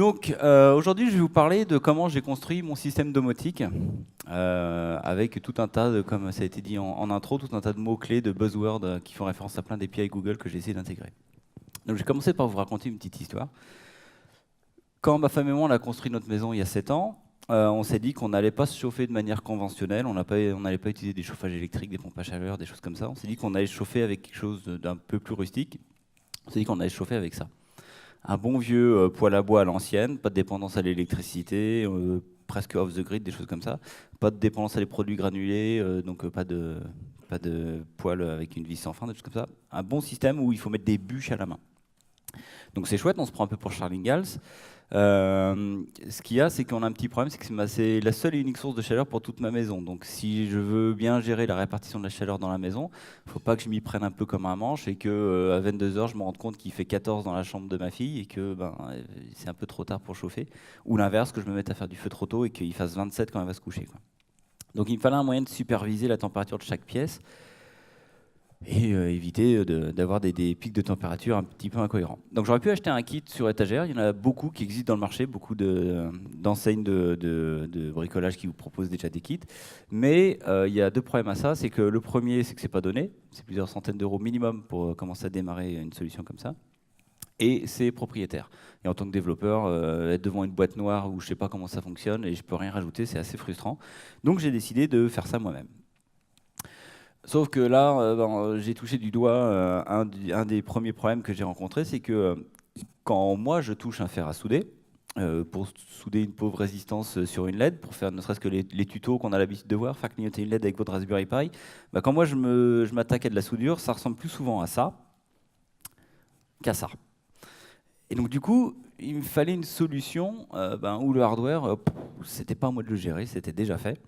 Donc aujourd'hui, je vais vous parler de comment j'ai construit mon système domotique avec tout un tas de, comme ça a été dit en intro, tout un tas de mots-clés, de buzzwords qui font référence à plein d'API Google que j'ai essayé d'intégrer. Donc je vais commencer par vous raconter une petite histoire. Quand ma femme et moi on a construit notre maison il y a 7 ans, on s'est dit qu'on n'allait pas se chauffer de manière conventionnelle, on n'allait pas utiliser des chauffages électriques, des pompes à chaleur, des choses comme ça. On s'est dit qu'on allait se chauffer avec quelque chose d'un peu plus rustique. On s'est dit qu'on allait se chauffer avec ça. Un bon vieux poêle à bois à l'ancienne, pas de dépendance à l'électricité, presque off the grid, des choses comme ça. Pas de dépendance à les produits granulés, donc pas de poêle avec une vis sans fin, des choses comme ça. Un bon système où il faut mettre des bûches à la main. Donc c'est chouette, on se prend un peu pour Charles Ingalls. Ce qu'il y a, c'est qu'on a un petit problème, c'est que c'est la seule et unique source de chaleur pour toute ma maison. Donc si je veux bien gérer la répartition de la chaleur dans la maison, il ne faut pas que je m'y prenne un peu comme un manche et que à 22 h je me rende compte qu'il fait 14 dans la chambre de ma fille et que c'est un peu trop tard pour chauffer. Ou l'inverse, que je me mette à faire du feu trop tôt et qu'il fasse 27 quand elle va se coucher, quoi. Donc il me fallait un moyen de superviser la température de chaque pièce et éviter d'avoir des pics de température un petit peu incohérents. Donc j'aurais pu acheter un kit sur étagère, il y en a beaucoup qui existent dans le marché, beaucoup d'enseignes de bricolage qui vous proposent déjà des kits, mais il y a deux problèmes à ça, c'est que le premier, c'est que c'est pas donné, c'est plusieurs centaines d'euros minimum pour commencer à démarrer une solution comme ça, et c'est propriétaire. Et en tant que développeur, être devant une boîte noire où je sais pas comment ça fonctionne et je peux rien rajouter, c'est assez frustrant. Donc j'ai décidé de faire ça moi-même. Sauf que là, j'ai touché du doigt un des premiers problèmes que j'ai rencontrés, c'est que quand moi je touche un fer à souder, pour souder une pauvre résistance sur une LED, pour faire ne serait-ce que les tutos qu'on a l'habitude de voir, faire clignoter une LED avec votre Raspberry Pi, quand moi je m'attaque à de la soudure, ça ressemble plus souvent à ça qu'à ça. Et donc du coup, il me fallait une solution où le hardware, c'était pas à moi de le gérer, c'était déjà fait.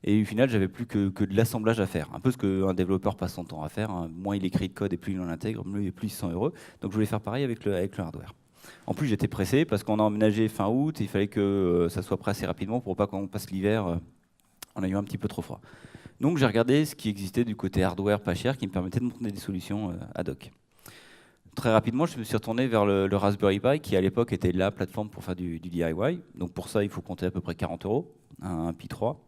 Et au final, j'avais plus que de l'assemblage à faire. Un peu ce qu'un développeur passe son temps à faire, hein. Moins il écrit de code et plus il en intègre, mieux plus il se sent heureux. Donc je voulais faire pareil avec le hardware. En plus, j'étais pressé parce qu'on a emménagé fin août, et il fallait que ça soit prêt assez rapidement pour pas qu'on passe l'hiver en ayant un petit peu trop froid. Donc j'ai regardé ce qui existait du côté hardware pas cher qui me permettait de monter des solutions ad hoc. Très rapidement, je me suis retourné vers le Raspberry Pi, qui à l'époque était la plateforme pour faire du DIY. Donc pour ça, il faut compter à peu près 40 €, un Pi 3.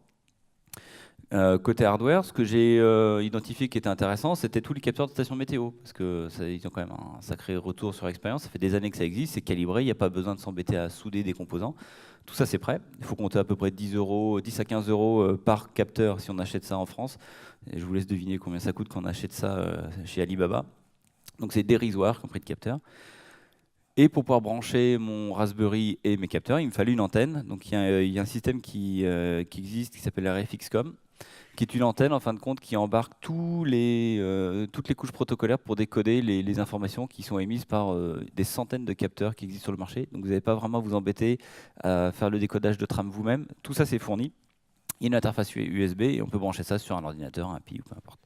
Côté hardware, ce que j'ai identifié qui était intéressant, c'était tous les capteurs de station météo, parce que ils ont quand même un sacré retour sur expérience. Ça fait des années que ça existe, c'est calibré, il n'y a pas besoin de s'embêter à souder des composants. Tout ça, c'est prêt. Il faut compter à peu près 10 à 15 € par capteur si on achète ça en France. Et je vous laisse deviner combien ça coûte quand on achète ça chez Alibaba. Donc c'est dérisoire comme prix de capteur. Et pour pouvoir brancher mon Raspberry et mes capteurs, il me fallait une antenne. Donc il y a un système qui existe qui s'appelle RFXCOM, qui est une antenne en fin de compte qui embarque toutes les couches protocolaires pour décoder les informations qui sont émises par des centaines de capteurs qui existent sur le marché. Donc vous n'avez pas vraiment à vous embêter à faire le décodage de trame vous-même. Tout ça c'est fourni. Il y a une interface USB et on peut brancher ça sur un ordinateur, un Pi ou peu importe.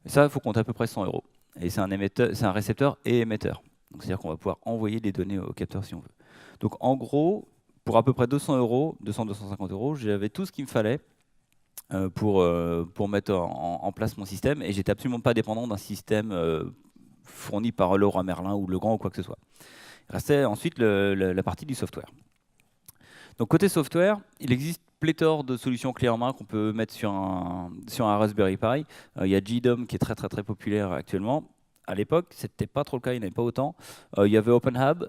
Et ça, il faut compter à peu près 100 €. Et c'est un récepteur et émetteur. Donc c'est-à-dire qu'on va pouvoir envoyer des données au capteur si on veut. Donc en gros, pour à peu près 200 €, 200-250 €, j'avais tout ce qu'il me fallait pour mettre en place mon système. Et j'étais absolument pas dépendant d'un système fourni par Leroy Merlin ou Legrand ou quoi que ce soit. Il restait ensuite la partie du software. Donc côté software, il existe pléthore de solutions clés en main qu'on peut mettre sur un Raspberry Pi. Il y a GDOM qui est très très très populaire actuellement. À l'époque, c'était pas trop le cas, il n'y en avait pas autant. Il y avait OpenHub,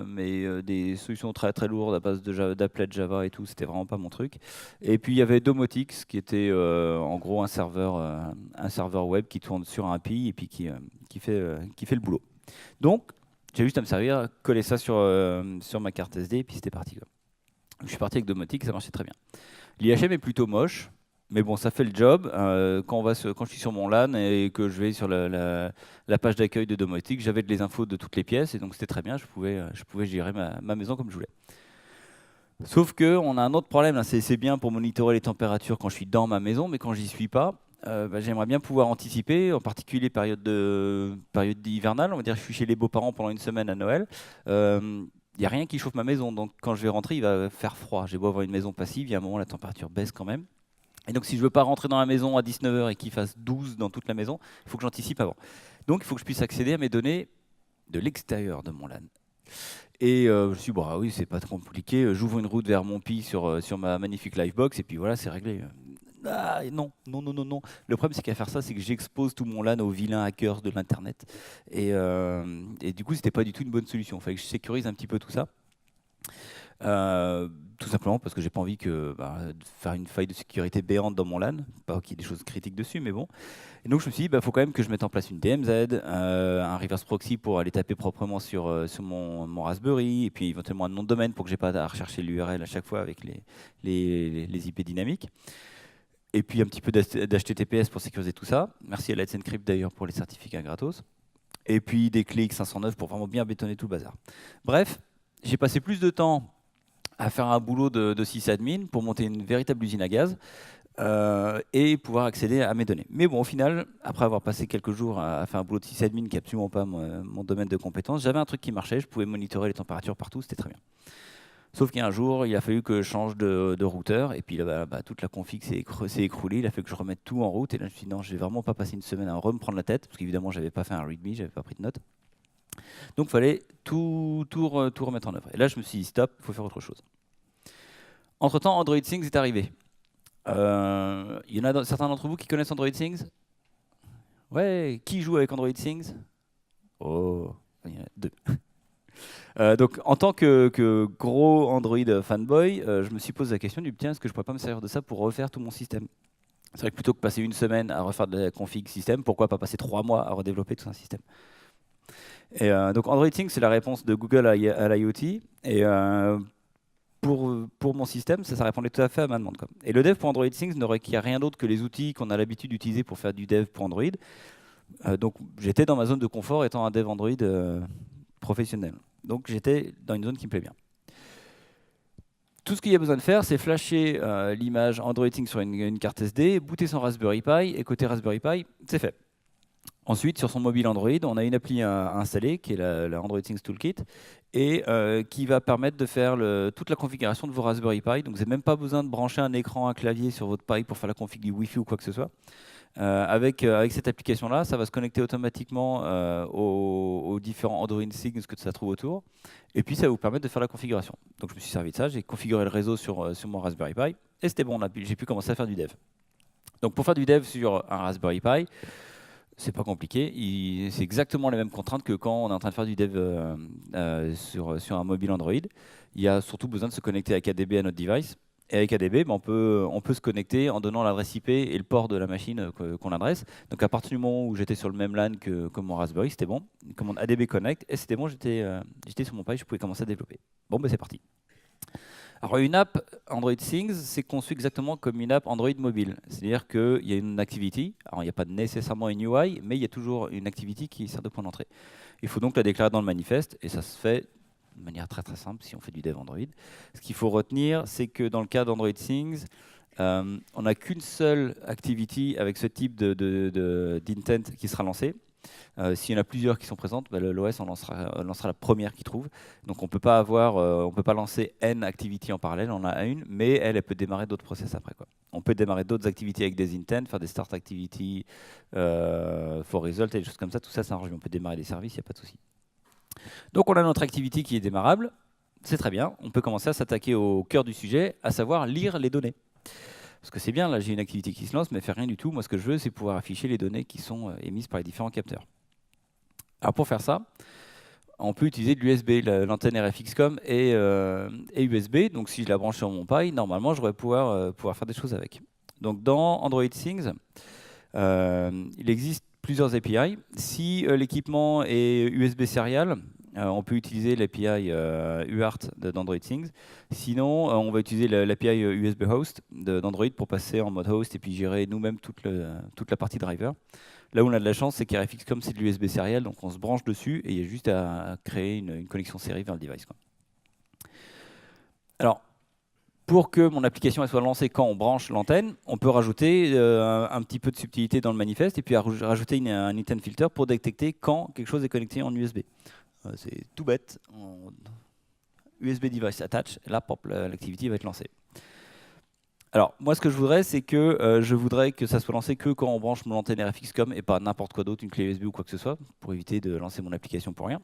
mais des solutions très très lourdes à base d'applet Java et tout, c'était vraiment pas mon truc. Et puis il y avait Domotix qui était en gros un serveur web qui tourne sur un API et puis qui fait le boulot. Donc j'ai juste à me servir, coller ça sur ma carte SD et puis c'était parti, quoi. Je suis parti avec Domotic, ça marchait très bien. L'IHM est plutôt moche, mais bon, ça fait le job. Quand je suis sur mon LAN et que je vais sur la page d'accueil de Domotic, j'avais les infos de toutes les pièces et donc c'était très bien, je pouvais gérer ma maison comme je voulais. Sauf qu'on a un autre problème, là. C'est bien pour monitorer les températures quand je suis dans ma maison, mais quand j'y suis pas, j'aimerais bien pouvoir anticiper, en particulier période hivernale, on va dire je suis chez les beaux-parents pendant une semaine à Noël. Il n'y a rien qui chauffe ma maison, donc quand je vais rentrer, il va faire froid. J'ai beau avoir une maison passive, il y a un moment, la température baisse quand même. Et donc si je ne veux pas rentrer dans la maison à 19 h et qu'il fasse 12 dans toute la maison, il faut que j'anticipe avant. Donc il faut que je puisse accéder à mes données de l'extérieur de mon LAN. Et je me suis dit, bah oui, c'est pas trop compliqué, j'ouvre une route vers mon Pi sur ma magnifique Livebox, et puis voilà, c'est réglé. Ah, non, non, non, non, non. Le problème, c'est qu'à faire ça, c'est que j'expose tout mon LAN aux vilains hackers de l'Internet. Et du coup, c'était pas du tout une bonne solution. Il fallait que je sécurise un petit peu tout ça. Tout simplement parce que j'ai pas envie de faire une faille de sécurité béante dans mon LAN. Pas qu'il y ait des choses critiques dessus, mais bon. Et donc je me suis dit, il faut quand même que je mette en place une DMZ, un reverse proxy pour aller taper proprement sur mon Raspberry, et puis éventuellement un nom de domaine pour que j'ai pas à rechercher l'URL à chaque fois avec les IP dynamiques. Et puis un petit peu d'HTTPS pour sécuriser tout ça. Merci à Let's Encrypt d'ailleurs pour les certificats gratos. Et puis des clés X509 pour vraiment bien bétonner tout le bazar. Bref, j'ai passé plus de temps à faire un boulot de sysadmin pour monter une véritable usine à gaz et pouvoir accéder à mes données. Mais bon, au final, après avoir passé quelques jours à faire un boulot de sysadmin qui n'est absolument pas mon domaine de compétence, j'avais un truc qui marchait, je pouvais monitorer les températures partout, c'était très bien. Sauf qu'il y a un jour, il a fallu que je change de routeur, et puis là, toute la config s'est écroulée, il a fallu que je remette tout en route, et là je me suis dit non, je vais vraiment pas passer une semaine à me prendre la tête, parce qu'évidemment, j'avais pas fait un readme, j'avais pas pris de notes. Donc il fallait tout remettre en œuvre. Et là, je me suis dit stop, il faut faire autre chose. Entre-temps, Android Things est arrivé. Il y en a certains d'entre vous qui connaissent Android Things? Ouais, qui joue avec Android Things? Oh, il y en a deux. Donc, en tant que gros Android fanboy, je me suis posé la question du tiens, est-ce que je pourrais pas me servir de ça pour refaire tout mon système? C'est vrai que plutôt que passer une semaine à refaire de la config système, pourquoi pas passer 3 mois à redévelopper tout un système? Et donc Android Things, c'est la réponse de Google à l'IoT. Et pour mon système, ça répondait tout à fait à ma demande. Et le dev pour Android Things ne requiert rien d'autre que les outils qu'on a l'habitude d'utiliser pour faire du dev pour Android. Donc j'étais dans ma zone de confort étant un dev Android professionnel. Donc j'étais dans une zone qui me plaît bien. Tout ce qu'il y a besoin de faire, c'est flasher l'image Android Things sur une carte SD, booter son Raspberry Pi, et côté Raspberry Pi, c'est fait. Ensuite, sur son mobile Android, on a une appli à installer, qui est la Android Things Toolkit, et qui va permettre de faire toute la configuration de vos Raspberry Pi. Donc vous n'avez même pas besoin de brancher un écran, un clavier sur votre Pi pour faire la config du Wi-Fi ou quoi que ce soit. Avec cette application-là, ça va se connecter automatiquement aux différents Android Things que ça trouve autour. Et puis ça va vous permettre de faire la configuration. Donc je me suis servi de ça, j'ai configuré le réseau sur mon Raspberry Pi, et c'était bon, j'ai pu commencer à faire du dev. Donc pour faire du dev sur un Raspberry Pi, c'est pas compliqué, c'est exactement les mêmes contraintes que quand on est en train de faire du dev sur un mobile Android. Il y a surtout besoin de se connecter avec ADB à notre device. Et avec ADB, on peut se connecter en donnant l'adresse IP et le port de la machine qu'on adresse. Donc à partir du moment où j'étais sur le même LAN que mon Raspberry, c'était bon. Une commande ADB Connect, et c'était bon, j'étais sur mon Pi, je pouvais commencer à développer. Bon, c'est parti. Alors une app Android Things, c'est conçu exactement comme une app Android mobile. C'est-à-dire qu'il y a une activity, alors il n'y a pas nécessairement une UI, mais il y a toujours une activity qui sert de point d'entrée. Il faut donc la déclarer dans le manifeste, et ça se fait de manière très très simple si on fait du dev Android. Ce qu'il faut retenir, c'est que dans le cas d'Android Things, on n'a qu'une seule activity avec ce type d'intent qui sera lancée. S'il y en a plusieurs qui sont présentes, l'OS lancera la première qu'il trouve. Donc on peut pas lancer N activities en parallèle, on en a une, mais elle peut démarrer d'autres process après. On peut démarrer d'autres activités avec des intents, faire des start activities for result et des choses comme ça. Tout ça, c'est arrangé. On peut démarrer des services, il n'y a pas de souci. Donc on a notre activity qui est démarrable, c'est très bien. On peut commencer à s'attaquer au cœur du sujet, à savoir lire les données. Parce que c'est bien, là j'ai une activité qui se lance, mais elle fait rien du tout. Moi ce que je veux, c'est pouvoir afficher les données qui sont émises par les différents capteurs. Alors pour faire ça, on peut utiliser de l'USB, l'antenne RFXCOM et USB. Donc si je la branche sur mon Pi, normalement je devrais pouvoir faire des choses avec. Donc dans Android Things, il existe plusieurs API. Si l'équipement est USB Serial, on peut utiliser l'API UART d'Android Things. Sinon, on va utiliser l'API USB Host d'Android pour passer en mode host et puis gérer nous-mêmes toute la partie driver. Là où on a de la chance, c'est qu'RFXCOM, c'est de l'USB Serial, donc on se branche dessus et il y a juste à créer une connexion série vers le device. Alors, pour que mon application elle soit lancée quand on branche l'antenne, on peut rajouter un petit peu de subtilité dans le manifeste et puis rajouter un intent filter pour détecter quand quelque chose est connecté en USB. C'est tout bête. USB device attach, là, l'activité va être lancée. Alors, moi, ce que je voudrais, c'est que je voudrais que ça soit lancé que quand on branche mon antenne RFXCOM et pas n'importe quoi d'autre, une clé USB ou quoi que ce soit, pour éviter de lancer mon application pour rien.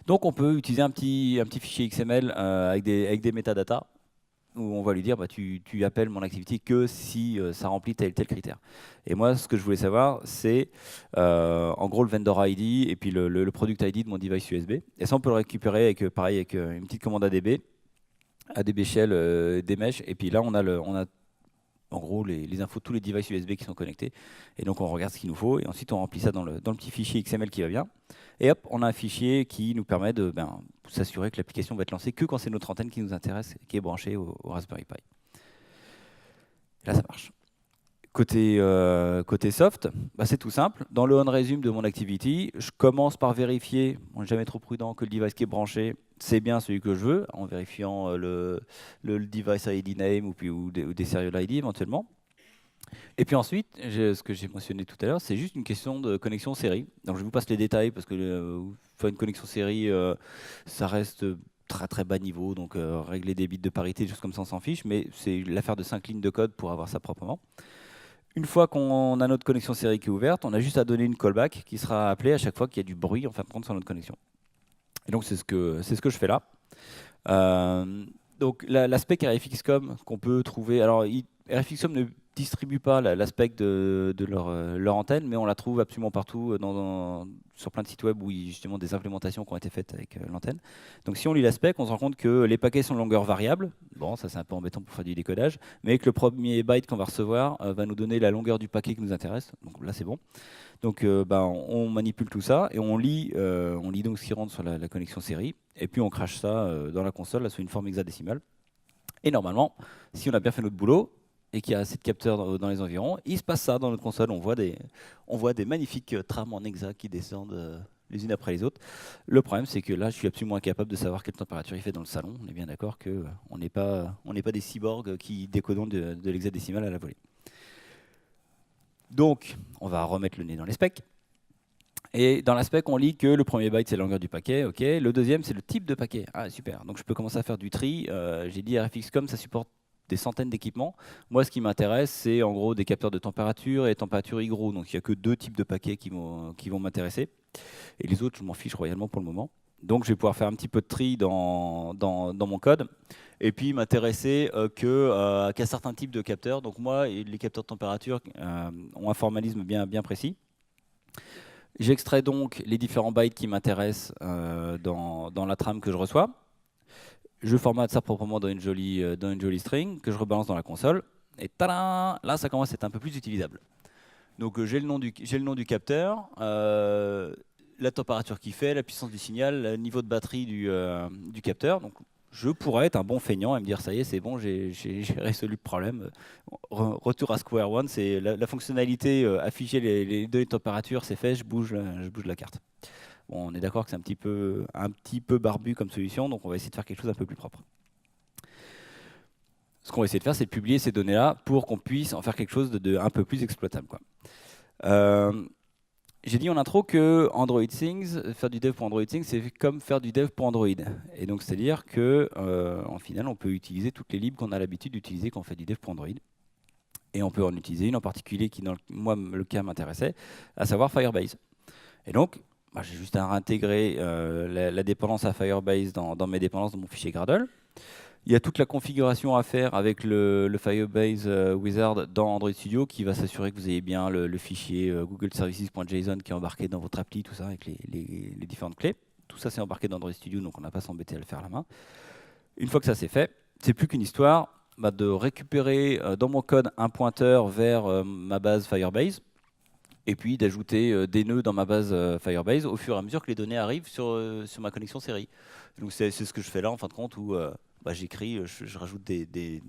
Donc on peut utiliser un petit fichier XML avec des métadatas, où on va lui dire tu appelles mon activité que si ça remplit tel et tel critère. Et moi, ce que je voulais savoir, c'est en gros le vendor ID et puis le product ID de mon device USB. Et ça, on peut le récupérer avec, pareil, avec une petite commande ADB shell, des mesh. Et puis là, on a en gros les infos de tous les devices USB qui sont connectés. Et donc on regarde ce qu'il nous faut et ensuite on remplit ça dans le petit fichier XML qui va bien. Et hop, on a un fichier qui nous permet de s'assurer que l'application va être lancée que quand c'est notre antenne qui nous intéresse, qui est branchée au Raspberry Pi. Là, ça marche. Côté soft, c'est tout simple. Dans le on-resume de mon activity, je commence par vérifier, on n'est jamais trop prudent, que le device qui est branché, c'est bien celui que je veux, en vérifiant le device ID name ou des serial ID éventuellement. Et puis ensuite, ce que j'ai mentionné tout à l'heure, c'est juste une question de connexion série. Donc je vous passe les détails parce que faire une connexion série, ça reste très très bas niveau, donc régler des bits de parité, des choses comme ça, on s'en fiche, mais c'est l'affaire de 5 lignes de code pour avoir ça proprement. Une fois qu'on a notre connexion série qui est ouverte, on a juste à donner une callback qui sera appelée à chaque fois qu'il y a du bruit en fin de compte sur notre connexion. Et donc c'est ce que je fais là. Donc l'aspect RFXCOM qu'on peut trouver, alors RFXCOM ne distribue pas l'aspect de leur antenne, mais on la trouve absolument partout sur plein de sites web où il y a justement des implémentations qui ont été faites avec l'antenne. Donc si on lit l'aspect, on se rend compte que les paquets sont de longueur variable. Bon, ça c'est un peu embêtant pour faire du décodage, mais que le premier byte qu'on va recevoir va nous donner la longueur du paquet qui nous intéresse. Donc là c'est bon. Donc on manipule tout ça et on lit donc ce qui rentre sur la connexion série, et puis on crache ça dans la console là, sous une forme hexadécimale. Et normalement, si on a bien fait notre boulot et qu'il y a assez de capteurs dans les environs, il se passe ça dans notre console. On voit des magnifiques trames en hexa qui descendent les unes après les autres. Le problème, c'est que là, je suis absolument incapable de savoir quelle température il fait dans le salon. On est bien d'accord qu'on n'est pas des cyborgs qui décodons de l'hexadécimal à la volée. Donc, on va remettre le nez dans les specs. Et dans la spec, on lit que le premier byte, c'est la longueur du paquet. Ok. Le deuxième, c'est le type de paquet. Ah, super. Donc, je peux commencer à faire du tri. J'ai dit RFXCOM, ça supporte des centaines d'équipements. Moi, ce qui m'intéresse, c'est en gros des capteurs de température et température IGRO. Donc, il n'y a que 2 types de paquets qui vont m'intéresser. Et les autres, je m'en fiche royalement pour le moment. Donc, je vais pouvoir faire un petit peu de tri dans mon code. Et puis, m'intéresser qu'à certains types de capteurs. Donc, moi, les capteurs de température ont un formalisme bien précis. J'extrais donc les différents bytes qui m'intéressent dans la trame que je reçois. Je formate ça proprement dans une jolie string que je rebalance dans la console. Et tadam, là, ça commence à être un peu plus utilisable. Donc j'ai le nom du capteur, la température qu'il fait, la puissance du signal, le niveau de batterie du capteur. Donc je pourrais être un bon feignant et me dire ça y est, c'est bon, j'ai résolu le problème. Retour à Square One, c'est la fonctionnalité afficher les données de température, c'est fait, je bouge la carte. Bon, on est d'accord que c'est un petit peu barbu comme solution, donc on va essayer de faire quelque chose un peu plus propre. Ce qu'on va essayer de faire, c'est de publier ces données-là pour qu'on puisse en faire quelque chose de un peu plus exploitable, quoi. J'ai dit en intro que Android Things, faire du dev pour Android Things, c'est comme faire du dev pour Android. Et donc, c'est-à-dire que, en final, on peut utiliser toutes les libs qu'on a l'habitude d'utiliser quand on fait du dev pour Android. Et on peut en utiliser une en particulier qui, moi, le cas m'intéressait, à savoir Firebase. Et donc, j'ai juste à réintégrer la dépendance à Firebase dans mes dépendances, dans mon fichier Gradle. Il y a toute la configuration à faire avec le Firebase Wizard dans Android Studio qui va s'assurer que vous ayez bien le fichier Google Services.json qui est embarqué dans votre appli, tout ça, avec les différentes clés. Tout ça, c'est embarqué dans Android Studio, donc on n'a pas à s'embêter à le faire à la main. Une fois que ça c'est fait, c'est plus qu'une histoire de récupérer dans mon code un pointeur vers ma base Firebase et puis d'ajouter des nœuds dans ma base Firebase au fur et à mesure que les données arrivent sur ma connexion série. Donc c'est ce que je fais là en fin de compte où j'écris, je rajoute des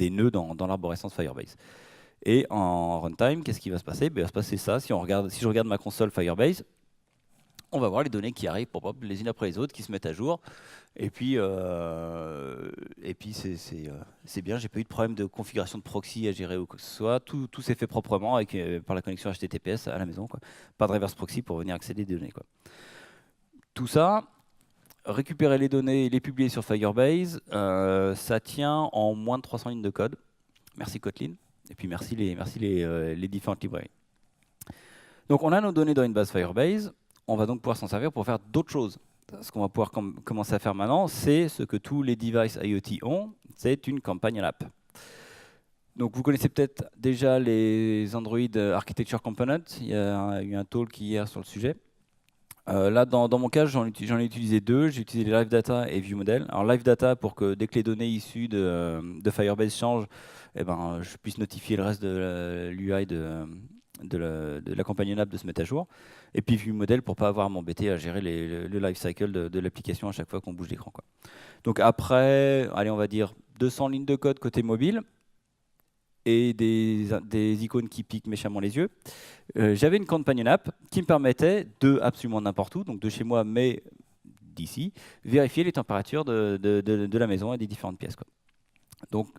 nœuds dans l'arborescence Firebase. Et en runtime, qu'est-ce qui va se passer? Il va se passer ça. Si je regarde ma console Firebase, on va voir les données qui arrivent les unes après les autres, qui se mettent à jour. Et puis c'est bien, j'ai pas eu de problème de configuration de proxy à gérer ou quoi que ce soit. Tout s'est fait proprement par la connexion HTTPS à la maison, quoi. Pas de reverse proxy pour venir accéder des données, quoi. Tout ça, récupérer les données et les publier sur Firebase, ça tient en moins de 300 lignes de code. Merci Kotlin. Et puis merci les différentes librairies. Donc on a nos données dans une base Firebase. On va donc pouvoir s'en servir pour faire d'autres choses. ce qu'on va pouvoir commencer à faire maintenant, c'est ce que tous les devices IoT ont, c'est une companion app. Donc vous connaissez peut-être déjà les Android Architecture Components, il y a eu un talk hier sur le sujet. Là, dans mon cas, j'en ai utilisé deux. J'ai utilisé Live Data et ViewModel. Alors Live Data pour que dès que les données issues de Firebase changent, eh ben, je puisse notifier le reste de l'UI de la companion app de se mettre à jour. Et puis ViewModel pour pas avoir à m'embêter à gérer le life cycle de l'application à chaque fois qu'on bouge l'écran, quoi. Donc après, allez, on va dire 200 lignes de code côté mobile et des icônes qui piquent méchamment les yeux. J'avais une companion app qui me permettait de, absolument n'importe où, donc de chez moi, mais d'ici, vérifier les températures de la maison et des différentes pièces, quoi. Donc,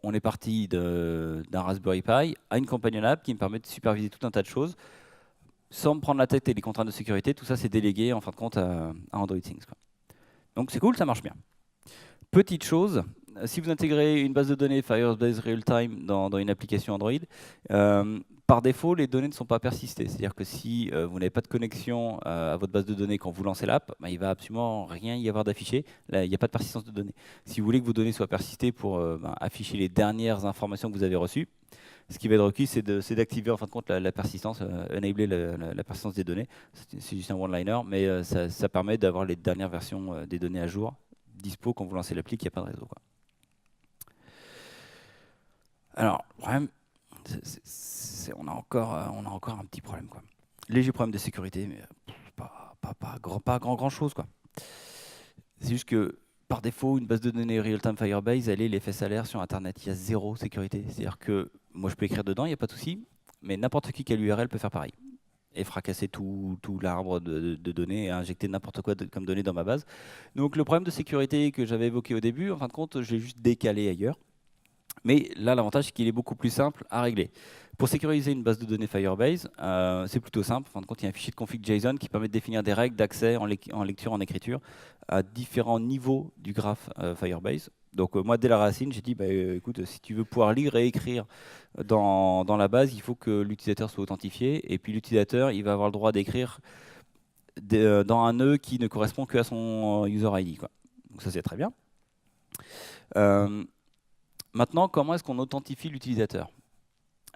on est parti d'un Raspberry Pi à une companion app qui me permet de superviser tout un tas de choses sans me prendre la tête et les contraintes de sécurité. Tout ça, c'est délégué en fin de compte à Android Things, quoi. Donc, c'est cool, ça marche bien. Petite chose, si vous intégrez une base de données Firebase Real-Time dans une application Android, par défaut, les données ne sont pas persistées. C'est-à-dire que si vous n'avez pas de connexion à votre base de données quand vous lancez l'app, bah, il ne va absolument rien y avoir d'affiché. Là, il n'y a pas de persistance de données. Si vous voulez que vos données soient persistées pour afficher les dernières informations que vous avez reçues, ce qui va être requis, c'est d'activer en fin de compte la persistance, enabler la persistance des données. C'est juste un one-liner, mais ça permet d'avoir les dernières versions des données à jour dispo quand vous lancez l'appli, qu'il n'y a pas de réseau, quoi. Alors, le problème, on a encore un petit problème, quoi. Léger problème de sécurité, mais pas grand chose, quoi. C'est juste que par défaut, une base de données real-time Firebase, elle est l'effet salaire sur Internet. Il y a zéro sécurité. C'est-à-dire que moi, je peux écrire dedans, il n'y a pas de souci, mais n'importe qui a l'URL peut faire pareil et fracasser tout l'arbre de données et injecter n'importe quoi comme données dans ma base. Donc le problème de sécurité que j'avais évoqué au début, en fin de compte, je l'ai juste décalé ailleurs. Mais là, l'avantage, c'est qu'il est beaucoup plus simple à régler. Pour sécuriser une base de données Firebase, c'est plutôt simple. En fin de compte, il y a un fichier de config JSON qui permet de définir des règles d'accès en lecture, en écriture, à différents niveaux du graphe Firebase. Donc moi, dès la racine, j'ai dit, bah, écoute, si tu veux pouvoir lire et écrire dans la base, il faut que l'utilisateur soit authentifié. Et puis l'utilisateur, il va avoir le droit d'écrire dans un nœud qui ne correspond que à son user ID, quoi. Donc ça, c'est très bien. Maintenant, comment est-ce qu'on authentifie l'utilisateur?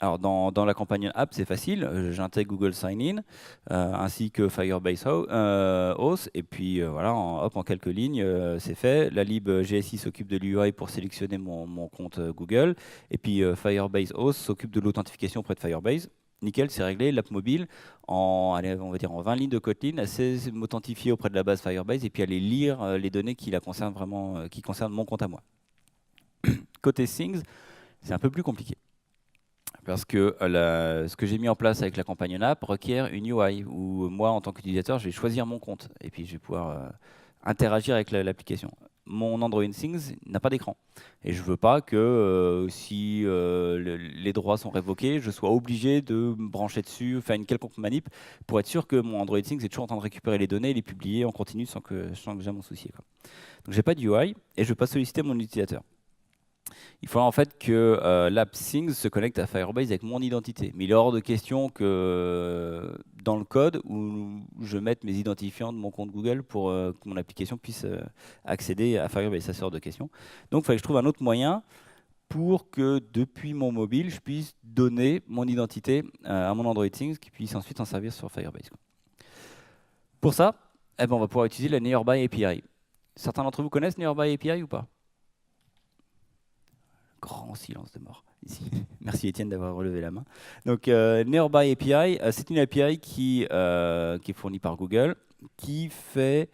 Alors, dans la campagne app, c'est facile. J'intègre Google Sign-in ainsi que Firebase Auth. Et puis, voilà, en quelques lignes, c'est fait. La lib GSI s'occupe de l'UI pour sélectionner mon compte Google. Et puis, Firebase Auth s'occupe de l'authentification auprès de Firebase. Nickel, c'est réglé. L'app mobile, allez, on va dire en 20 lignes de Kotlin, elle sait m'authentifier auprès de la base Firebase et puis aller lire les données qui la concernent vraiment, qui concernent mon compte à moi. Côté Things, c'est un peu plus compliqué. Parce que ce que j'ai mis en place avec la campagne app requiert une UI où moi, en tant qu'utilisateur, je vais choisir mon compte et puis je vais pouvoir interagir avec l'application. Mon Android Things n'a pas d'écran. Et je ne veux pas que si les droits sont révoqués, je sois obligé de me brancher dessus, faire une quelconque manip pour être sûr que mon Android Things est toujours en train de récupérer les données et les publier en continu sans que j'ai à m'en soucier, quoi. Donc j'ai pas de UI et je ne veux pas solliciter mon utilisateur. Il faudra en fait que l'app Things se connecte à Firebase avec mon identité. Mais il est hors de question que dans le code où je mette mes identifiants de mon compte Google pour que mon application puisse accéder à Firebase. Ça, c'est hors de question. Donc il fallait que je trouve un autre moyen pour que depuis mon mobile, je puisse donner mon identité à mon Android Things qui puisse ensuite en servir sur Firebase, quoi. Pour ça, eh ben, on va pouvoir utiliser la Nearby API. Certains d'entre vous connaissent Nearby API ou pas? Grand silence de mort ici. Merci Étienne d'avoir relevé la main. Donc Nearby API, c'est une API qui est fournie par Google, qui fait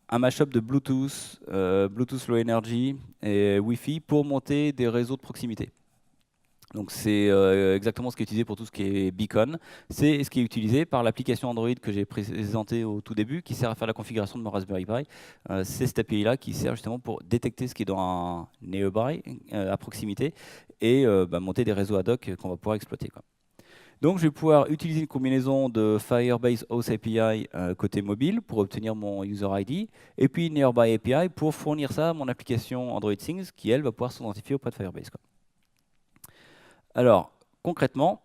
un mashup de Bluetooth, Bluetooth Low Energy et Wi-Fi pour monter des réseaux de proximité. Donc c'est exactement ce qui est utilisé pour tout ce qui est beacon. C'est ce qui est utilisé par l'application Android que j'ai présentée au tout début, qui sert à faire la configuration de mon Raspberry Pi. C'est cette API-là qui sert justement pour détecter ce qui est dans un nearby, à proximité, et monter des réseaux ad hoc qu'on va pouvoir exploiter, quoi. Donc je vais pouvoir utiliser une combinaison de Firebase Auth API côté mobile pour obtenir mon user ID, et puis Nearby API pour fournir ça à mon application Android Things, qui elle va pouvoir s'identifier auprès de Firebase, quoi. Alors, concrètement,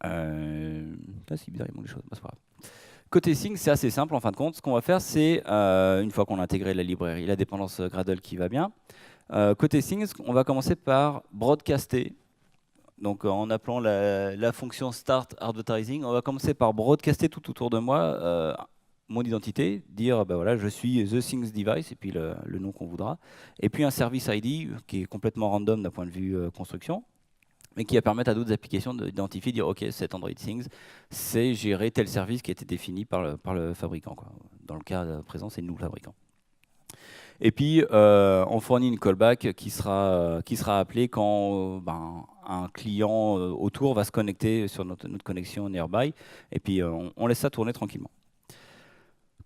c'est bizarre, il manque des choses. Bah, c'est pas grave. Côté Things, c'est assez simple en fin de compte. Ce qu'on va faire, c'est, une fois qu'on a intégré la librairie, la dépendance Gradle qui va bien, côté Things, on va commencer par broadcaster. Donc en appelant la fonction start advertising, on va commencer par broadcaster tout autour de moi mon identité, dire bah voilà, je suis the Things device, et puis le nom qu'on voudra, et puis un service ID qui est complètement random d'un point de vue construction, mais qui va permettre à d'autres applications d'identifier, dire ok, cet Android Things, c'est gérer tel service qui a été défini par le fabricant, quoi. Dans le cas présent, c'est nous le fabricant. Et puis, on fournit une callback qui sera appelée quand un client autour va se connecter sur notre connexion Nearby. Et puis, on laisse ça tourner tranquillement.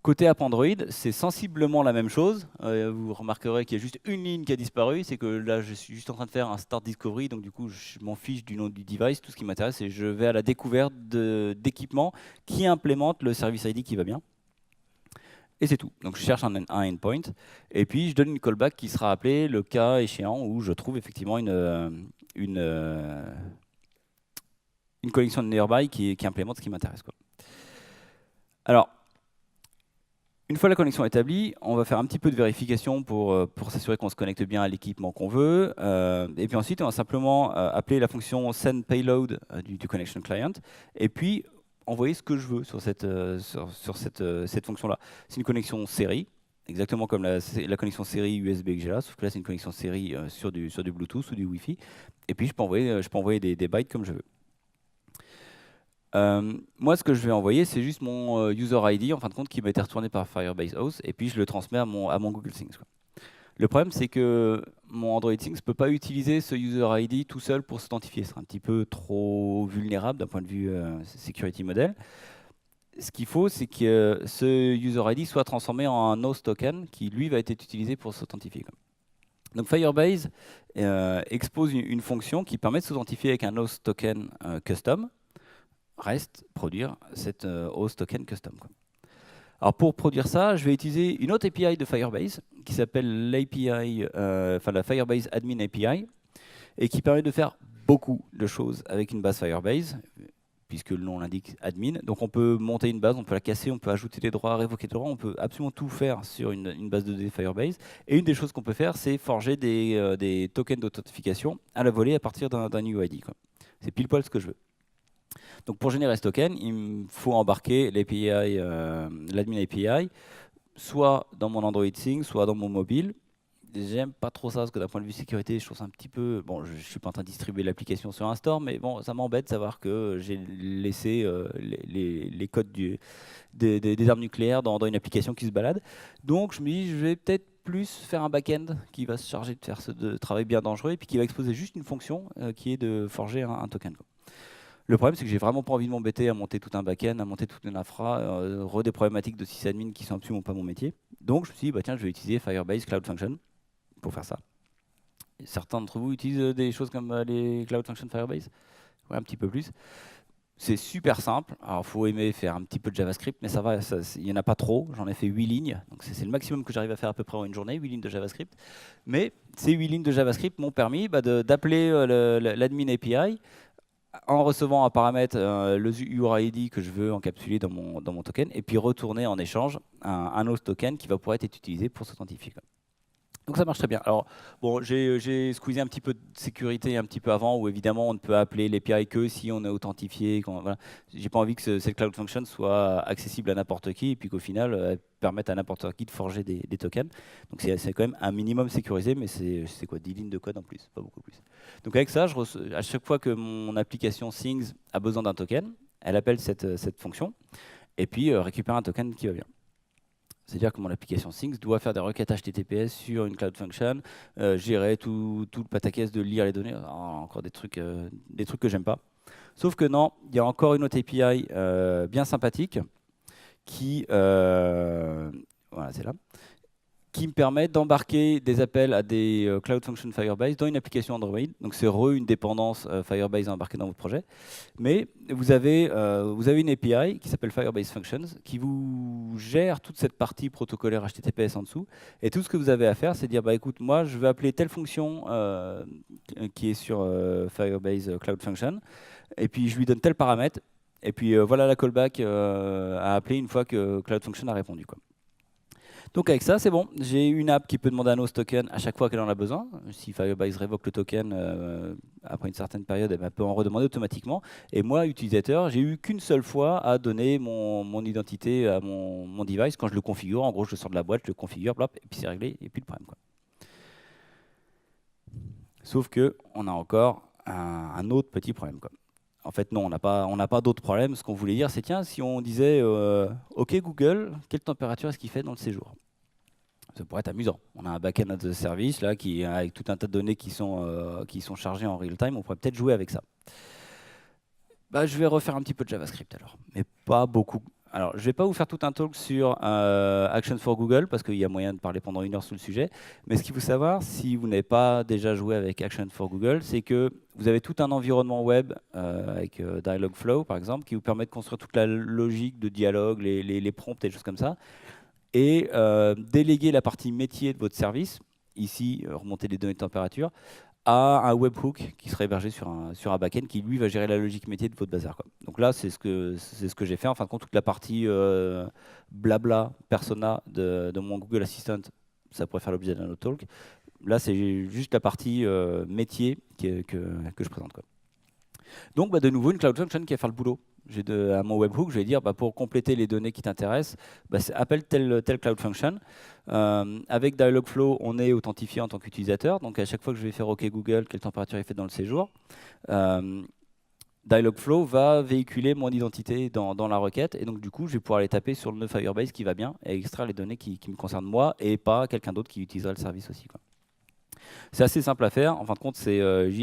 Côté app Android, c'est sensiblement la même chose. Vous remarquerez qu'il y a juste une ligne qui a disparu. C'est que là, je suis juste en train de faire un Start Discovery. Donc, du coup, je m'en fiche du nom du device. Tout ce qui m'intéresse, c'est que je vais à la découverte d'équipements qui implémentent le service ID qui va bien. Et c'est tout. Donc je cherche un endpoint, et puis je donne une callback qui sera appelée le cas échéant où je trouve effectivement une collection de nearby qui implémente ce qui m'intéresse, quoi. Alors, une fois la connexion établie, on va faire un petit peu de vérification pour s'assurer qu'on se connecte bien à l'équipement qu'on veut. Et puis ensuite, on va simplement appeler la fonction send payload du connection client, et puis envoyer ce que je veux sur cette fonction-là. C'est une connexion série, exactement comme la connexion série USB que j'ai là, sauf que là c'est une connexion série sur du Bluetooth ou du Wi-Fi. Et puis je peux envoyer des bytes comme je veux. Moi, ce que je vais envoyer, c'est juste mon user ID, en fin de compte, qui m'a été retourné par Firebase Auth, et puis je le transmets à mon Google Things, quoi. Le problème, c'est que mon Android Things ne peut pas utiliser ce user ID tout seul pour s'authentifier. Ce serait un petit peu trop vulnérable d'un point de vue security model. Ce qu'il faut, c'est que ce user ID soit transformé en un host token qui, lui, va être utilisé pour s'authentifier. Donc Firebase expose une fonction qui permet de s'authentifier avec un host token custom. Reste produire cet host token custom, quoi. Alors pour produire ça, je vais utiliser une autre API de Firebase qui s'appelle l'API, la Firebase Admin API, et qui permet de faire beaucoup de choses avec une base Firebase, puisque le nom l'indique admin. Donc on peut monter une base, on peut la casser, on peut ajouter des droits, révoquer des droits, on peut absolument tout faire sur une base de données Firebase. Et une des choses qu'on peut faire, c'est forger des tokens d'authentification à la volée à partir d'un UID, quoi. C'est pile poil ce que je veux. Donc pour générer ce token, il me faut embarquer l'API, l'admin API, soit dans mon Android Thing, soit dans mon mobile. J'aime pas trop ça, parce que d'un point de vue sécurité, je trouve ça un petit peu... Bon, je suis pas en train de distribuer l'application sur un store, mais bon, ça m'embête de savoir que j'ai laissé les codes des armes nucléaires dans une application qui se balade. Donc je me dis, je vais peut-être plus faire un back-end qui va se charger de faire ce travail bien dangereux, et puis qui va exposer juste une fonction qui est de forger un token, quoi. Le problème, c'est que j'ai vraiment pas envie de m'embêter à monter tout un back-end, à monter toute une infra, des problématiques de sysadmin qui sont absolument pas mon métier. Donc je me suis dit, bah, tiens, je vais utiliser Firebase Cloud Function pour faire ça. Certains d'entre vous utilisent des choses comme les Cloud Function Firebase? Ouais, un petit peu plus. C'est super simple. Alors, il faut aimer faire un petit peu de JavaScript, mais ça va, il n'y en a pas trop. J'en ai fait 8 lignes. Donc, c'est le maximum que j'arrive à faire à peu près en une journée, 8 lignes de JavaScript. Mais ces 8 lignes de JavaScript m'ont permis d'appeler l'admin API en recevant un paramètre, le URID que je veux encapsuler dans mon token, et puis retourner en échange un host token qui va pouvoir être utilisé pour s'authentifier. Donc ça marche très bien. Alors, bon, j'ai squeezé un petit peu de sécurité un petit peu avant, où évidemment on ne peut appeler l'API que si on est authentifié. Voilà. J'ai pas envie que cette Cloud Function soit accessible à n'importe qui, et puis qu'au final, elle permette à n'importe qui de forger des tokens. Donc c'est quand même un minimum sécurisé, mais c'est quoi, 10 lignes de code en plus, pas beaucoup plus. Donc avec ça, à chaque fois que mon application Things a besoin d'un token, elle appelle cette fonction, et puis récupère un token qui va bien. C'est-à-dire que mon application Things doit faire des requêtes HTTPS sur une Cloud Function, gérer tout le pataquès de lire les données. Encore des trucs que j'aime pas. Sauf que non, il y a encore une autre API bien sympathique qui, voilà, c'est là, qui me permet d'embarquer des appels à des Cloud Function Firebase dans une application Android. Donc c'est une dépendance Firebase à embarquer dans votre projet. Mais vous avez une API qui s'appelle Firebase Functions qui vous gère toute cette partie protocolaire HTTPS en dessous. Et tout ce que vous avez à faire, c'est dire, bah, écoute, moi je veux appeler telle fonction qui est sur Firebase Cloud Function, et puis je lui donne tel paramètre. Et puis voilà la callback à appeler une fois que Cloud Function a répondu, quoi. Donc avec ça, c'est bon. J'ai une app qui peut demander un host token à chaque fois qu'elle en a besoin. Si Firebase révoque le token après une certaine période, elle peut en redemander automatiquement. Et moi, utilisateur, j'ai eu qu'une seule fois à donner mon identité à mon device quand je le configure. En gros, je le sors de la boîte, je le configure, blop, et puis c'est réglé, et puis le problème, quoi. Sauf que on a encore un autre petit problème, quoi. En fait, non, on n'a pas d'autres problèmes. Ce qu'on voulait dire, c'est tiens, si on disait OK Google, quelle température est-ce qu'il fait dans le séjour? Ça pourrait être amusant. On a un backend as a service là, avec tout un tas de données qui sont chargées en real time. On pourrait peut-être jouer avec ça. Bah, je vais refaire un petit peu de JavaScript alors, mais pas beaucoup. Alors, je ne vais pas vous faire tout un talk sur Action for Google, parce qu'il y a moyen de parler pendant 1 heure sur le sujet. Mais ce qu'il faut savoir, si vous n'avez pas déjà joué avec Action for Google, c'est que vous avez tout un environnement web avec Dialogflow, par exemple, qui vous permet de construire toute la logique de dialogue, les prompts et des choses comme ça, et déléguer la partie métier de votre service, ici, remonter les données de température, à un webhook qui serait hébergé sur un backend qui, lui, va gérer la logique métier de votre bazar, quoi. Donc là, c'est ce que j'ai fait. En fin de compte, toute la partie blabla, persona de mon Google Assistant, ça pourrait faire l'objet d'un autre talk. Là, c'est juste la partie métier que je présente, quoi. Donc, bah, de nouveau, une Cloud Function qui va faire le boulot. À mon webhook, je vais dire, bah, pour compléter les données qui t'intéressent, bah, appelle telle Cloud Function. Avec Dialogflow, on est authentifié en tant qu'utilisateur. Donc, à chaque fois que je vais faire OK Google, quelle température il fait dans le séjour, Dialogflow va véhiculer mon identité dans la requête. Et donc, du coup, je vais pouvoir aller taper sur le nœud Firebase qui va bien et extraire les données qui me concernent moi et pas quelqu'un d'autre qui utilisera le service aussi, quoi. C'est assez simple à faire. En fin de compte, c'est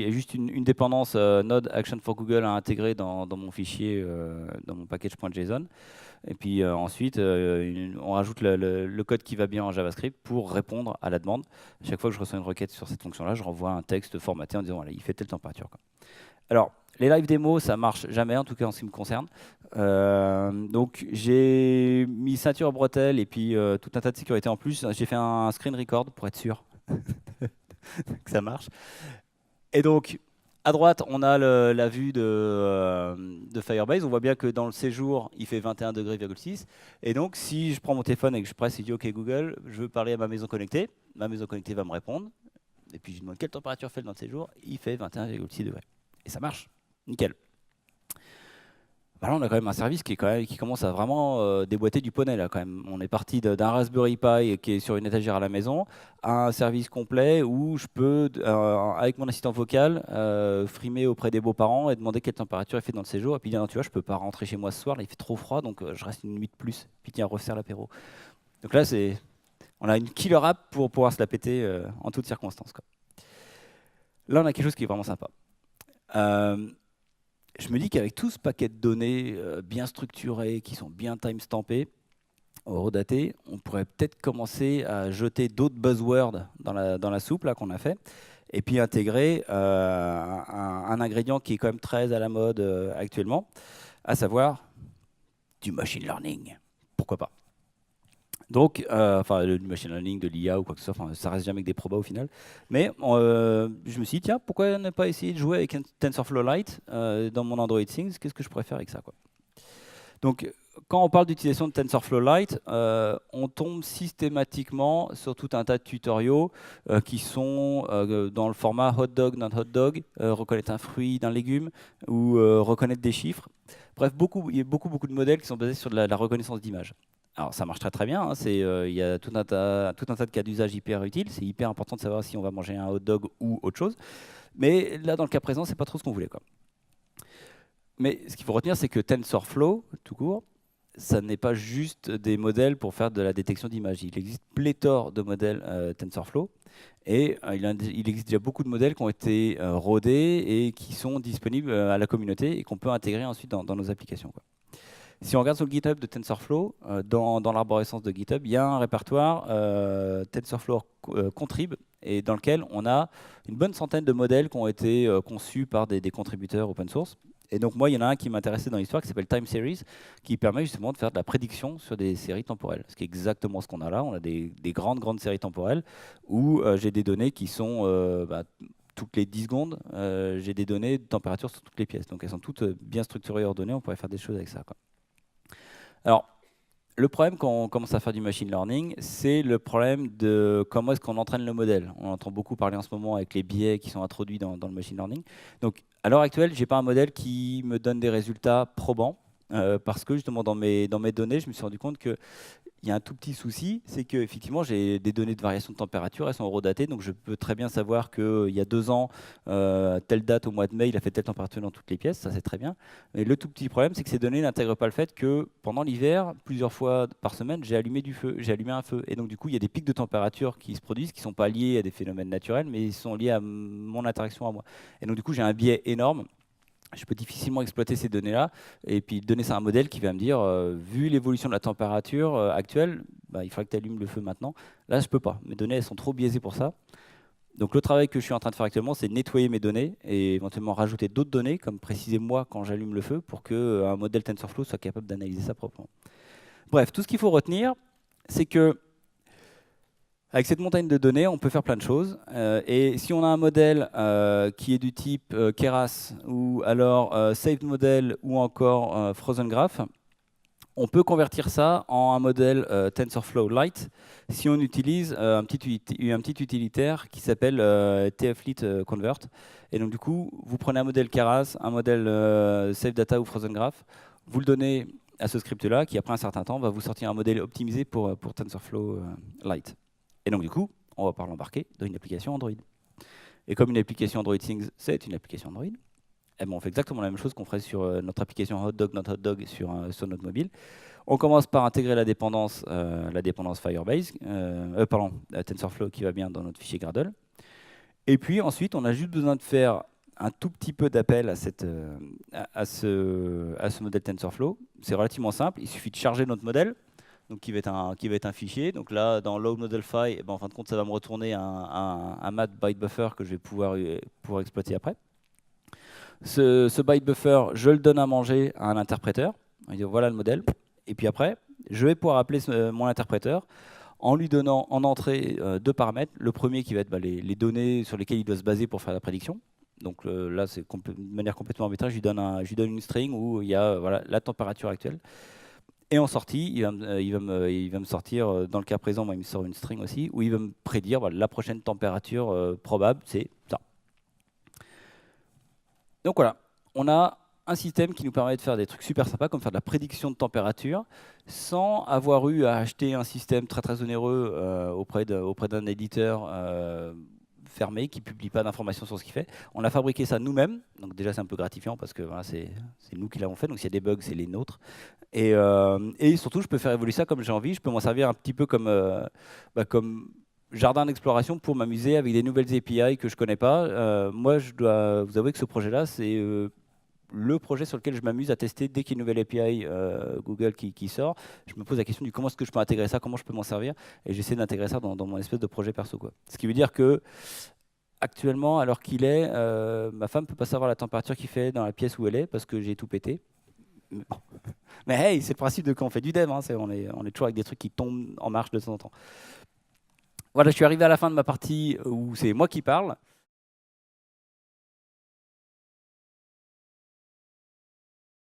juste une dépendance Node Action for Google à intégrer dans mon fichier, dans mon package.json. Et puis ensuite, on rajoute le code qui va bien en JavaScript pour répondre à la demande. Chaque fois que je reçois une requête sur cette fonction-là, je renvoie un texte formaté en disant voilà, il fait telle température, quoi. Alors, les live démos, ça marche jamais, en tout cas en ce qui me concerne. Donc, j'ai mis ceinture bretelle et puis tout un tas de sécurité en plus. J'ai fait un screen record pour être sûr que ça marche. Et donc, à droite, on a la vue de Firebase. On voit bien que dans le séjour, il fait 21,6 degrés. Et donc, si je prends mon téléphone et que je presse et dis OK Google, je veux parler à ma maison connectée. Ma maison connectée va me répondre. Et puis, je lui demande quelle température fait dans le séjour. Il fait 21,6 degrés. Et ça marche. Nickel. Bah là, on a quand même un service qui commence à vraiment déboîter du poney, là, quand même. On est parti d'un Raspberry Pi qui est sur une étagère à la maison à un service complet où je peux, avec mon assistant vocal, frimer auprès des beaux-parents et demander quelle température il fait dans le séjour. Et puis dire, non, tu vois, je peux pas rentrer chez moi ce soir, là, il fait trop froid, donc je reste une nuit de plus. Puis tiens, resserre l'apéro. Donc là, on a une killer app pour pouvoir se la péter en toutes circonstances, quoi. Là, on a quelque chose qui est vraiment sympa. Je me dis qu'avec tout ce paquet de données bien structurées, qui sont bien timestampées, horodatées, on pourrait peut-être commencer à jeter d'autres buzzwords dans la soupe là qu'on a fait, et puis intégrer un ingrédient qui est quand même très à la mode actuellement, à savoir du machine learning. Pourquoi pas? Donc, enfin, du machine learning, de l'IA ou quoi que ce soit, ça reste jamais que des probas au final. Mais je me suis dit, tiens, pourquoi ne pas essayer de jouer avec un TensorFlow Lite dans mon Android Things? Qu'est-ce que je pourrais faire avec ça, quoi? Donc, quand on parle d'utilisation de TensorFlow Lite, on tombe systématiquement sur tout un tas de tutoriaux qui sont dans le format hot dog, non hot dog, reconnaître un fruit d'un légume ou reconnaître des chiffres. Bref, il y a beaucoup de modèles qui sont basés sur de la reconnaissance d'images. Alors ça marche très bien, hein, il y a tout un tas de cas d'usage hyper utiles, c'est hyper important de savoir si on va manger un hot dog ou autre chose. Mais là, dans le cas présent, c'est pas trop ce qu'on voulait, quoi. Mais ce qu'il faut retenir, c'est que TensorFlow, tout court, ça n'est pas juste des modèles pour faire de la détection d'images. Il existe pléthore de modèles TensorFlow, et il existe déjà beaucoup de modèles qui ont été rodés et qui sont disponibles à la communauté et qu'on peut intégrer ensuite dans nos applications, quoi. Si on regarde sur le GitHub de TensorFlow, dans l'arborescence de GitHub, il y a un répertoire TensorFlow Contrib, et dans lequel on a une bonne centaine de modèles qui ont été conçus par des contributeurs open source. Et donc moi, il y en a un qui m'intéressait dans l'histoire, qui s'appelle Time Series, qui permet justement de faire de la prédiction sur des séries temporelles. Ce qui est exactement ce qu'on a là. On a des grandes séries temporelles où j'ai des données qui sont toutes les 10 secondes, j'ai des données de température sur toutes les pièces. Donc elles sont toutes bien structurées, ordonnées, on pourrait faire des choses avec ça, quoi. Alors, le problème quand on commence à faire du machine learning, c'est le problème de comment est-ce qu'on entraîne le modèle. On entend beaucoup parler en ce moment avec les biais qui sont introduits dans le machine learning. Donc, à l'heure actuelle, je n'ai pas un modèle qui me donne des résultats probants, parce que justement, dans mes données, je me suis rendu compte que il y a un tout petit souci, c'est qu'effectivement, j'ai des données de variation de température, elles sont eurodatées, donc je peux très bien savoir qu'il y a 2 ans, telle date au mois de mai, il a fait telle température dans toutes les pièces, ça c'est très bien. Mais le tout petit problème, c'est que ces données n'intègrent pas le fait que pendant l'hiver, plusieurs fois par semaine, j'ai allumé un feu. Et donc du coup, il y a des pics de température qui se produisent, qui ne sont pas liés à des phénomènes naturels, mais ils sont liés à mon interaction à moi. Et donc du coup, j'ai un biais énorme. Je peux difficilement exploiter ces données-là et puis donner ça à un modèle qui va me dire, vu l'évolution de la température actuelle, bah, il faudrait que tu allumes le feu maintenant. Là, je ne peux pas. Mes données, elles sont trop biaisées pour ça. Donc le travail que je suis en train de faire actuellement, c'est nettoyer mes données et éventuellement rajouter d'autres données, comme préciser moi quand j'allume le feu, pour qu'un modèle TensorFlow soit capable d'analyser ça proprement. Bref, tout ce qu'il faut retenir, c'est que avec cette montagne de données, on peut faire plein de choses. Et si on a un modèle qui est du type Keras, ou alors Saved Model, ou encore Frozen Graph, on peut convertir ça en un modèle TensorFlow Lite si on utilise un petit utilitaire qui s'appelle TFLite Convert. Et donc du coup, vous prenez un modèle Keras, un modèle Saved Data ou Frozen Graph, vous le donnez à ce script-là, qui après un certain temps va vous sortir un modèle optimisé pour TensorFlow Lite. Et donc du coup, on va pouvoir l'embarquer dans une application Android. Et comme une application Android Things, c'est une application Android, eh ben on fait exactement la même chose qu'on ferait sur notre application HotDog, Not HotDog sur notre mobile. On commence par intégrer la dépendance Firebase, TensorFlow qui va bien dans notre fichier Gradle. Et puis ensuite, on a juste besoin de faire un tout petit peu d'appel à ce modèle TensorFlow. C'est relativement simple, il suffit de charger notre modèle, donc qui va être un fichier. Donc là, dans load model file, en fin de compte, ça va me retourner un mat byte buffer que je vais pouvoir exploiter après. Ce byte buffer, je le donne à manger à un interpréteur. Il dit voilà le modèle. Et puis après, je vais pouvoir appeler mon interpréteur en lui donnant en entrée 2 paramètres. Le premier qui va être les données sur lesquelles il doit se baser pour faire la prédiction. Donc là, c'est de manière complètement arbitraire. Je lui donne une string où il y a la température actuelle. Et en sortie, il va me sortir, dans le cas présent, moi, il me sort une string aussi, où il va me prédire la prochaine température probable, c'est ça. Donc voilà, on a un système qui nous permet de faire des trucs super sympas, comme faire de la prédiction de température, sans avoir eu à acheter un système très très onéreux auprès d'un éditeur fermé qui ne publie pas d'informations sur ce qu'il fait. On a fabriqué ça nous-mêmes, donc déjà c'est un peu gratifiant parce que voilà, c'est nous qui l'avons fait, donc s'il y a des bugs, c'est les nôtres. Et surtout, je peux faire évoluer ça comme j'ai envie, je peux m'en servir un petit peu comme jardin d'exploration pour m'amuser avec des nouvelles API que je ne connais pas. Moi, je dois vous avouer que ce projet-là, c'est le projet sur lequel je m'amuse à tester dès qu'il y a une nouvelle API Google qui sort. Je me pose la question du comment est-ce que je peux intégrer ça, comment je peux m'en servir, et j'essaie d'intégrer ça dans mon espèce de projet perso, quoi. Ce qui veut dire que actuellement, alors qu'il est, ma femme ne peut pas savoir la température qu'il fait dans la pièce où elle est parce que j'ai tout pété. Mais hey, c'est le principe de quand on fait du dev, hein, on est toujours avec des trucs qui tombent en marche de temps en temps. Voilà, je suis arrivé à la fin de ma partie où c'est moi qui parle.